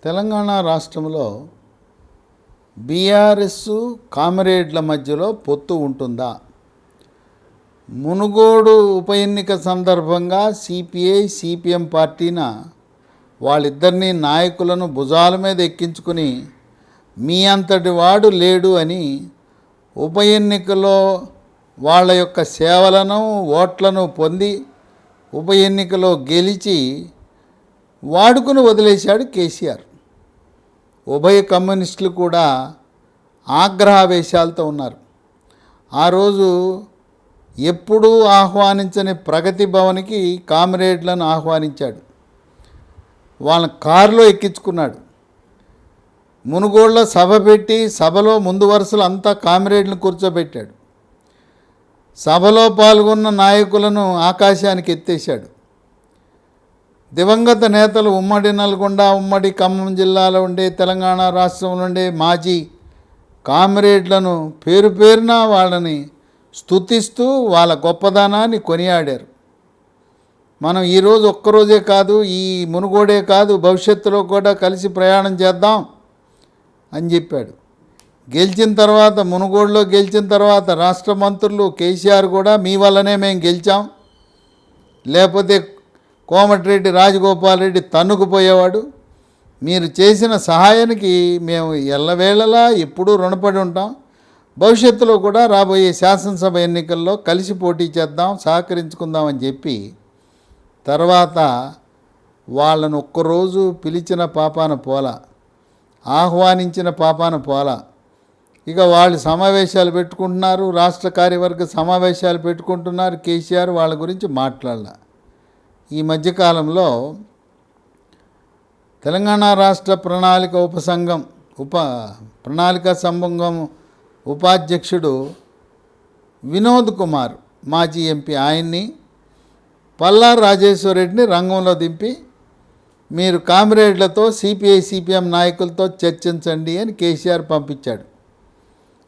తెలంగాణ రాష్ట్రంలో బీఆర్ఎస్ కామ్రేడ్ల మధ్యలో పొత్తు ఉంటుందా? మునుగోడు ఉప ఎన్నిక సందర్భంగా సిపిఐ సిపిఎం పార్టీన వాళ్ళిద్దరినీ నాయకులను భుజాల మీద ఎక్కించుకుని మీ అంతటి వాడు లేడు అని ఉప ఎన్నికలో వాళ్ళ యొక్క సేవలను ఓట్లను పొంది ఉప ఎన్నికలో గెలిచి వాడుకుని వదిలేశాడు కేసీఆర్. ఉభయ కమ్యూనిస్టులు కూడా ఆగ్రహావేశాలతో ఉన్నారు. ఆ రోజు ఎప్పుడూ ఆహ్వానించని ప్రగతి భవన్కి కామ్రేడ్లను ఆహ్వానించాడు. వాళ్ళని కారులో ఎక్కించుకున్నాడు. మునుగోడులో సభ పెట్టి సభలో ముందు వరుసలు అంతా కామ్రేడ్లను కూర్చోబెట్టాడు. సభలో పాల్గొన్న నాయకులను ఆకాశానికి ఎత్తేశాడు. దివంగత నేతలు ఉమ్మడి నల్గొండ, ఉమ్మడి ఖమ్మం జిల్లాలో ఉండే, తెలంగాణ రాష్ట్రంలో ఉండే మాజీ కామ్రేడ్లను పేరు పేరున వాళ్ళని స్తుతిస్తూ వాళ్ళ గొప్పదనాన్ని కొనియాడారు. మనం ఈరోజు ఒక్కరోజే కాదు, ఈ మునుగోడే కాదు, భవిష్యత్తులో కూడా కలిసి ప్రయాణం చేద్దాం అని చెప్పాడు. గెలిచిన తర్వాత, మునుగోడులో గెలిచిన తర్వాత రాష్ట్ర మంత్రులు కేసీఆర్ కూడా మీ వల్లనే మేము గెలిచాం, లేకపోతే కోమటిరెడ్డి రాజగోపాల్ రెడ్డి తన్నుకుపోయేవాడు, మీరు చేసిన సహాయానికి మేము ఎల్లవేళలా ఎప్పుడూ రుణపడి ఉంటాం, భవిష్యత్తులో కూడా రాబోయే శాసనసభ ఎన్నికల్లో కలిసి పోటీ చేద్దాం, సహకరించుకుందామని చెప్పి తర్వాత వాళ్ళను ఒక్కరోజు పిలిచిన పాపాన పోల, ఆహ్వానించిన పాపాన పోల. ఇక వాళ్ళు సమావేశాలు పెట్టుకుంటున్నారు, రాష్ట్ర కార్యవర్గ సమావేశాలు పెట్టుకుంటున్నారు. కేసీఆర్ వాళ్ళ గురించి మాట్లాడాల. ఈ మధ్యకాలంలో తెలంగాణ రాష్ట్ర ప్రణాళిక సంఘం ఉపాధ్యక్షుడు వినోద్ కుమార్, మాజీ ఎంపీ, ఆయన్ని పల్లా రాజేశ్వరరెడ్డిని రంగంలో దింపి మీరు కామ్రేడ్లతో సిపిఐ సిపిఎం నాయకులతో చర్చించండి అని కేసీఆర్ పంపించాడు.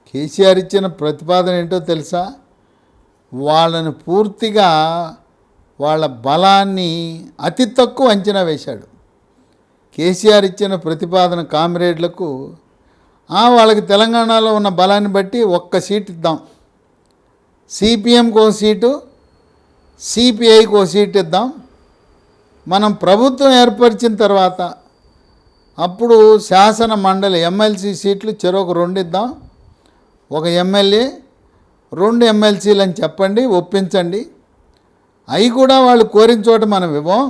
కేసీఆర్ ఇచ్చిన ప్రతిపాదన ఏంటో తెలుసా? వాళ్ళని పూర్తిగా వాళ్ళ బలాన్ని అతి తక్కువ అంచనా వేశాడు. కేసీఆర్ ఇచ్చిన ప్రతిపాదన కామ్రేడ్లకు, వాళ్ళకి తెలంగాణలో ఉన్న బలాన్ని బట్టి ఒక్క సీట్ ఇద్దాం, సిపిఎంకి ఒక సీటు, సిపిఐకి ఒక సీట్ ఇద్దాం, మనం ప్రభుత్వం ఏర్పరిచిన తర్వాత అప్పుడు శాసన మండలి ఎమ్మెల్సీ సీట్లు చెరొక 2 ఇద్దాం, ఒక ఎమ్మెల్యే 2 ఎమ్మెల్సీలు అని చెప్పండి, ఒప్పించండి. అవి కూడా వాళ్ళు కోరిన చోట మనం ఇవ్వం,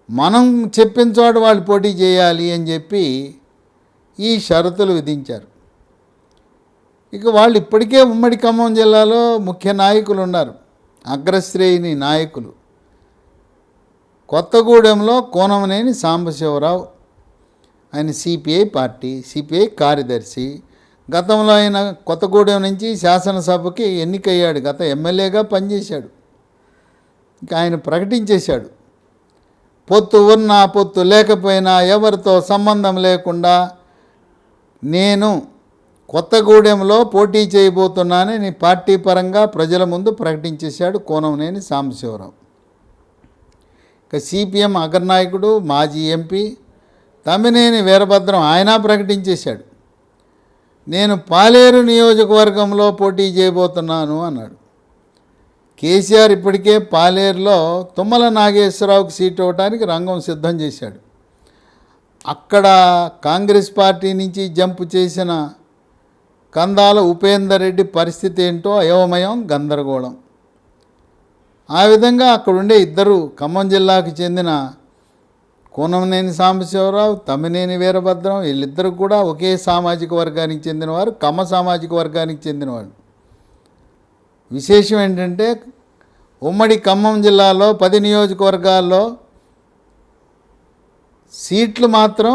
మనం చెప్పిన చోట వాళ్ళు పోటీ చేయాలి అని చెప్పి ఈ షరతులు విధించారు. ఇక వాళ్ళు ఇప్పటికే ఉమ్మడి ఖమ్మం జిల్లాలో ముఖ్య నాయకులు ఉన్నారు, అగ్రశ్రేణి నాయకులు. కొత్తగూడెంలో కోనమనేని సాంబశివరావు, ఆయన సిపిఐ కార్యదర్శి. గతంలో ఆయన కొత్తగూడెం నుంచి శాసనసభకి ఎన్నికయ్యాడు, గత ఎమ్మెల్యేగా పనిచేశాడు. ఇంకా ఆయన ప్రకటించేశాడు, పొత్తు ఉన్నా పొత్తు లేకపోయినా ఎవరితో సంబంధం లేకుండా నేను కొత్తగూడెంలో పోటీ చేయబోతున్నానని పార్టీ పరంగా ప్రజల ముందు ప్రకటించేశాడు కోనమనేని సాంబశివరావు. ఇక సిపిఎం అగ్రనాయకుడు మాజీ ఎంపీ తమ్మినేని వీరభద్రం, ఆయన ప్రకటించేశాడు, నేను పాలేరు నియోజకవర్గంలో పోటీ చేయబోతున్నాను అన్నాడు. కేసీఆర్ ఇప్పటికే పాలేరులో తుమ్మల నాగేశ్వరరావుకి సీట్ ఇవ్వడానికి రంగం సిద్ధం చేశాడు. అక్కడ కాంగ్రెస్ పార్టీ నుంచి జంప్ చేసిన కందాల ఉపేందర్ రెడ్డి పరిస్థితి ఏంటో అయోమయం, గందరగోళం. ఆ విధంగా అక్కడుండే ఇద్దరు ఖమ్మం జిల్లాకు చెందిన కోనమనేని సాంబశివరావు, తమ్మినేని వీరభద్రం, వీళ్ళిద్దరు కూడా ఒకే సామాజిక వర్గానికి చెందినవారు, కమ్మ సామాజిక వర్గానికి చెందినవాడు. విశేషం ఏంటంటే ఉమ్మడి ఖమ్మం జిల్లాలో 10 నియోజకవర్గాల్లో సీట్లు మాత్రం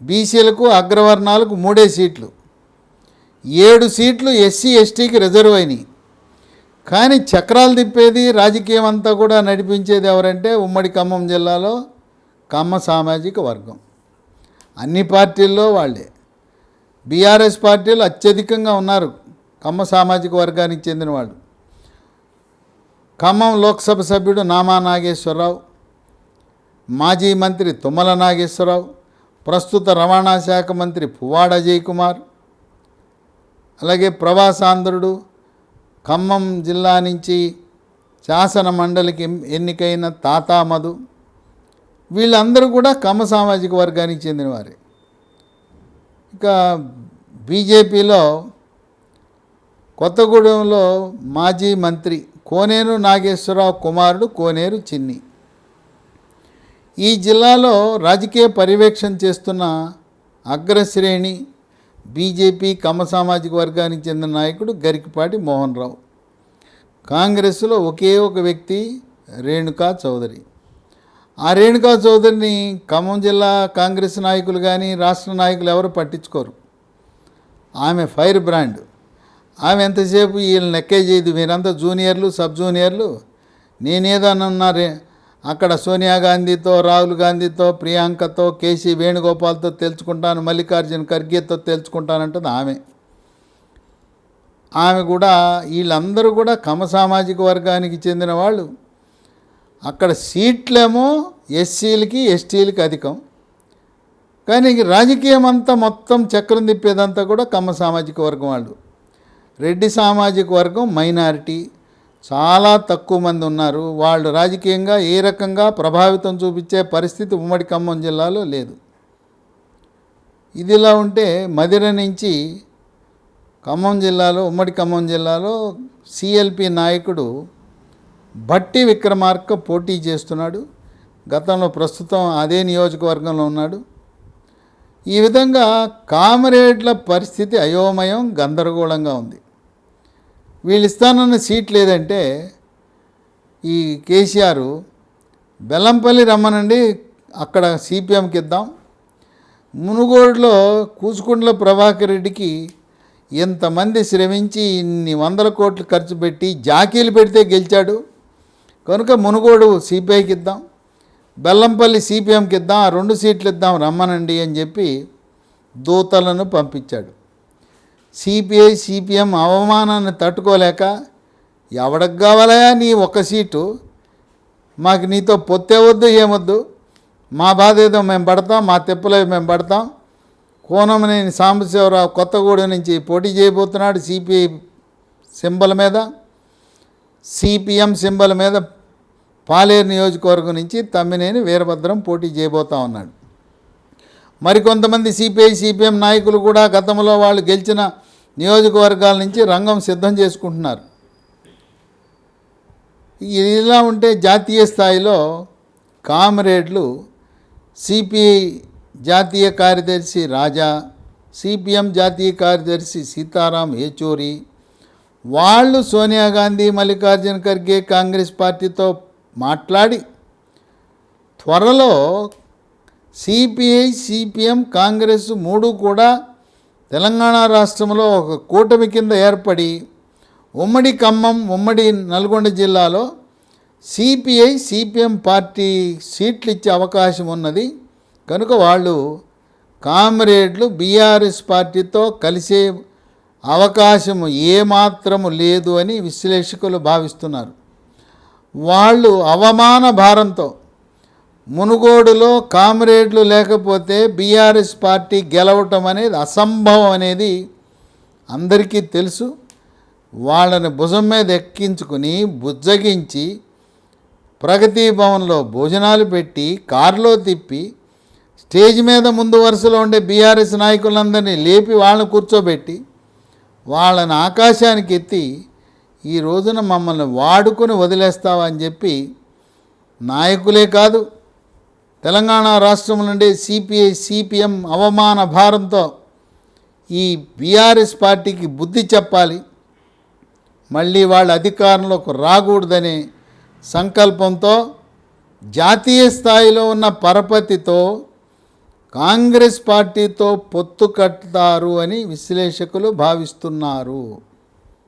బీసీలకు, అగ్రవర్ణాలకు 3 సీట్లు, 7 సీట్లు ఎస్సీ ఎస్టీకి రిజర్వ్ అయినాయి. కానీ చక్రాలు తిప్పేది, రాజకీయం అంతా కూడా నడిపించేది ఎవరంటే ఉమ్మడి ఖమ్మం జిల్లాలో కమ్మ సామాజిక వర్గం. అన్ని పార్టీల్లో వాళ్ళే. బీఆర్ఎస్ పార్టీలు అత్యధికంగా ఉన్నారు కమ్మ సామాజిక వర్గానికి చెందిన వాళ్ళు. ఖమ్మం లోక్సభ సభ్యుడు నామా నాగేశ్వరరావు, మాజీ మంత్రి తుమ్మల నాగేశ్వరరావు, ప్రస్తుత రవాణా శాఖ మంత్రి పువ్వాడ అజయ్ కుమార్, అలాగే ప్రవాసాంధ్రుడు, ఖమ్మం జిల్లా నుంచి శాసన మండలికి ఎన్నికైన తాతా మధు, వీళ్ళందరూ కూడా కమ్మ సామాజిక వర్గానికి చెందినవారే. ఇక బీజేపీలో కొత్తగూడెంలో మాజీ మంత్రి కోనేరు నాగేశ్వరరావు కుమారుడు కోనేరు చిన్ని. ఈ జిల్లాలో రాజకీయ పర్యవేక్షణ చేస్తున్న అగ్రశ్రేణి బీజేపీ కమ్మ సామాజిక వర్గానికి చెందిన నాయకుడు గరికపాటి మోహన్ రావు. కాంగ్రెస్లో ఒకే ఒక వ్యక్తి రేణుకా చౌదరి. ఆ రేణుకా చౌదరిని ఖమ్మం జిల్లా కాంగ్రెస్ నాయకులు కానీ రాష్ట్ర నాయకులు ఎవరు పట్టించుకోరు. ఆమె ఫైర్ బ్రాండ్. ఆమె ఎంతసేపు వీళ్ళని ఎక్కే చేయదు, మీరంతా జూనియర్లు, సబ్ జూనియర్లు, నేనేదన్నారే అక్కడ సోనియా గాంధీతో, రాహుల్ గాంధీతో, ప్రియాంకతో, కేసీ వేణుగోపాల్తో తెలుసుకుంటాను, మల్లికార్జున ఖర్గేతో తెలుసుకుంటానంటుంది ఆమె. ఆమె కూడా వీళ్ళందరూ కూడా కమ్మ సామాజిక వర్గానికి చెందిన వాళ్ళు. అక్కడ సీట్లేమో ఎస్సీలకి ఎస్టీలకి అధికం, కానీ రాజకీయం అంతా మొత్తం చక్రం తిప్పేదంతా కూడా కమ్మ సామాజిక వర్గం వాళ్ళు. రెడ్డి సామాజిక వర్గం మైనారిటీ, చాలా తక్కువ మంది ఉన్నారు. వాళ్ళు రాజకీయంగా ఏ రకంగా ప్రభావితం చూపించే పరిస్థితి ఉమ్మడి ఖమ్మం జిల్లాలో లేదు. ఇదిలా ఉంటే మదిర నుంచి ఖమ్మం జిల్లాలో, ఉమ్మడి ఖమ్మం జిల్లాలో సిఎల్పి నాయకుడు భట్టి విక్రమార్క పోటీ చేస్తున్నాడు. గతంలో ప్రస్తుతం అదే నియోజకవర్గంలో ఉన్నాడు. ఈ విధంగా కామ్రేడ్ల పరిస్థితి అయోమయం, గందరగోళంగా ఉంది. వీళ్ళు ఇస్తానన్న సీట్ లేదంటే ఈ కేసీఆర్ బెల్లంపల్లి రమ్మనండి, అక్కడ సిపిఎంకి ఇద్దాం. మునుగోడులో కూసుకుంట్ల ప్రభాకర్ రెడ్డికి ఇంతమంది శ్రమించి ఇన్ని వందల కోట్లు ఖర్చు పెట్టి జాకీలు పెడితే గెలిచాడు కనుక మునుగోడు సిపిఐకి ఇద్దాం, బెల్లంపల్లి సిపిఎంకి ఇద్దాం, ఆ 2 సీట్లు ఇద్దాం రమ్మనండి అని చెప్పి దూతలను పంపించాడు. సిపిఐ సిపిఎం అవమానాన్ని తట్టుకోలేక, ఎవడికి కావాలయా నీ ఒక సీటు, మాకు నీతో పొత్తే వద్దు ఏమొద్దు, మా బాధ ఏదో మేము పడతాం, మా తెప్పులో మేము పడతాం. కోనమనేని సాంబశివరావు కొత్తగూడెం నుంచి పోటీ చేయబోతున్నాడు సిపిఐ సింబల్ మీద. సిపిఎం సింబల్ మీద పాలేరు నియోజకవర్గం నుంచి తమ్మినేని వీరభద్రం పోటీ చేయబోతా ఉన్నాడు. మరికొంతమంది సిపిఐ సిపిఎం నాయకులు కూడా గతంలో వాళ్ళు గెలిచిన నియోజకవర్గాల నుంచి రంగం సిద్ధం చేసుకుంటున్నారు. ఇలా ఉంటే జాతీయ స్థాయిలో కామ్రేడ్లు సిపిఐ జాతీయ కార్యదర్శి రాజా, సిపిఎం జాతీయ కార్యదర్శి సీతారాం ఏచూరి వాళ్ళు సోనియా గాంధీ, మల్లికార్జున ఖర్గే కాంగ్రెస్ పార్టీతో మాట్లాడి త్వరలో సిపిఐ సిపిఎం కాంగ్రెస్ 3 కూడా తెలంగాణ రాష్ట్రంలో ఒక కూటమి కింద ఏర్పడి ఉమ్మడి ఖమ్మం, ఉమ్మడి నల్గొండ జిల్లాలో సిపిఐ సిపిఎం పార్టీ సీట్లు ఇచ్చే అవకాశం ఉన్నది కనుక వాళ్ళు కామ్రేడ్లు బీఆర్ఎస్ పార్టీతో కలిసే అవకాశం ఏమాత్రము లేదు అని విశ్లేషకులు భావిస్తున్నారు. వాళ్ళు అవమాన భారంతో మునుగోడులో కామ్రేడ్లు లేకపోతే బీఆర్ఎస్ పార్టీ గెలవటం అనేది అసంభవం అనేది అందరికీ తెలుసు. వాళ్ళని భుజం మీద ఎక్కించుకుని బుజ్జగించి ప్రగతి భవన్లో భోజనాలు పెట్టి కారులో తిప్పి స్టేజ్ మీద ముందు వరుసలో ఉండే బీఆర్ఎస్ నాయకులందరినీ లేపి వాళ్ళని కూర్చోబెట్టి వాళ్ళని ఆకాశానికి ఎత్తి ఈ రోజున మమ్మల్ని వాడుకొని వదిలేస్తావా అని చెప్పి నాయకులే కాదు తెలంగాణ రాష్ట్రం నుండి సిపిఐ సిపిఎం అవమాన భారంతో ఈ బీఆర్ఎస్ పార్టీకి బుద్ధి చెప్పాలి, మళ్ళీ వాళ్ళ అధికారంలోకి రాకూడదనే సంకల్పంతో జాతీయ స్థాయిలో ఉన్న పరపతితో కాంగ్రెస్ పార్టీతో పొత్తు కట్టుతారు అని విశ్లేషకులు భావిస్తున్నారు.